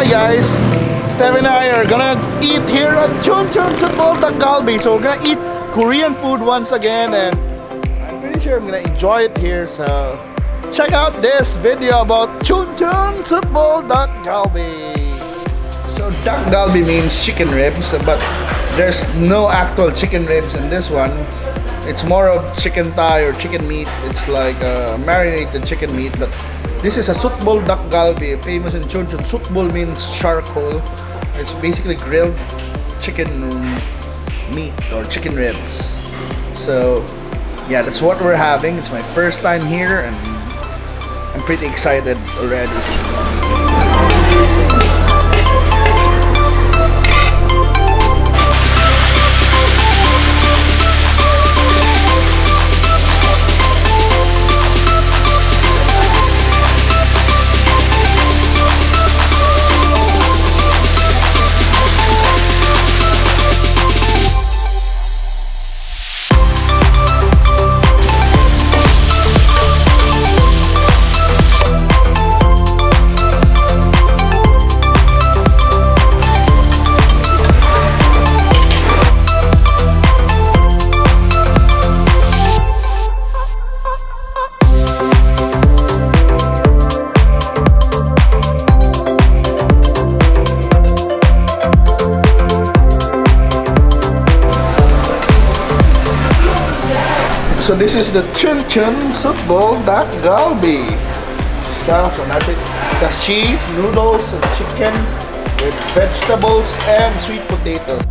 Hi guys, Steph and I are gonna eat here at Chun Cheon Sutbul Dakgalbi. So we're gonna eat Korean food once again, and I'm pretty sure I'm gonna enjoy it here. So check out this video about Chun Cheon Sutbul Dakgalbi. So Dakgalbi means chicken ribs, but there's no actual chicken ribs in this one. It's more of chicken thigh or chicken meat. It's like marinated chicken meat, but this is a Sutbul Dakgalbi, famous in Chun Cheon. Sutbul means charcoal. It's basically grilled chicken meat or chicken ribs. So yeah, that's what we're having. It's my first time here and I'm pretty excited already. So this is the Chun Cheon Sutbul Dakgalbi. So that's it. It has cheese, noodles, and chicken with vegetables and sweet potatoes.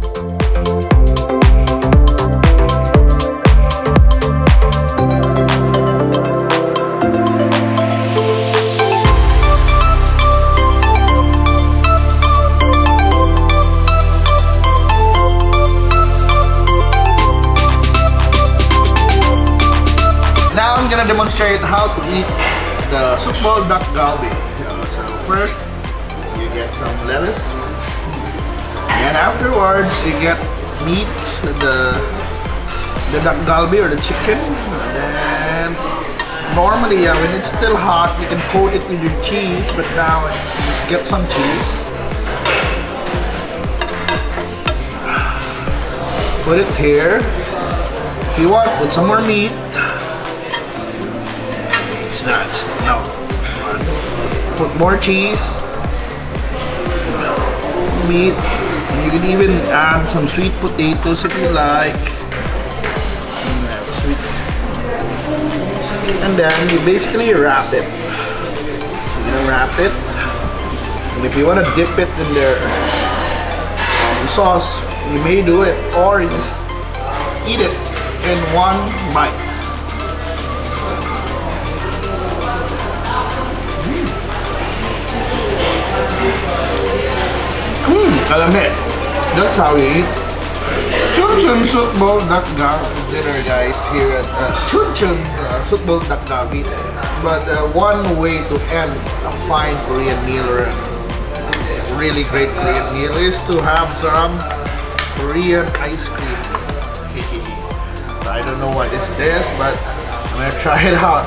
Now I'm gonna demonstrate how to eat the Sutbul Dakgalbi. So first, you get some lettuce, and afterwards you get meat, the Dakgalbi or the chicken. And then normally, when it's still hot, you can coat it with your cheese. But now, let's get some cheese. Put it here. If you want, put some more meat. No. Put more cheese, meat, and you can even add some sweet potatoes if you like. And then you basically wrap it. So you're gonna wrap it, and if you want to dip it in their sauce, you may do it, or you just eat it in one bite. Kalami. That's how we eat Chun Cheon Sutbul Dakgalbi dinner, guys, here at Chun Cheon Sutbul Dakgalbi. But one way to end a fine Korean meal or a really great Korean meal is to have some Korean ice cream. So I don't know what is this, but I'm gonna try it out.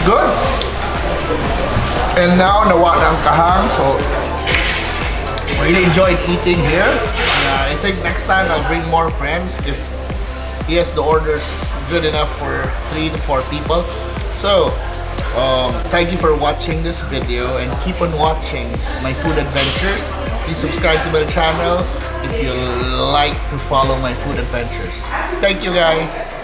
Good. And now nawa ng kahang, so really enjoyed eating here. I think next time I'll bring more friends because yes, the order's good enough for 3 to 4 people. So thank you for watching this video and keep on watching my food adventures. Please subscribe to my channel if you like to follow my food adventures. Thank you guys.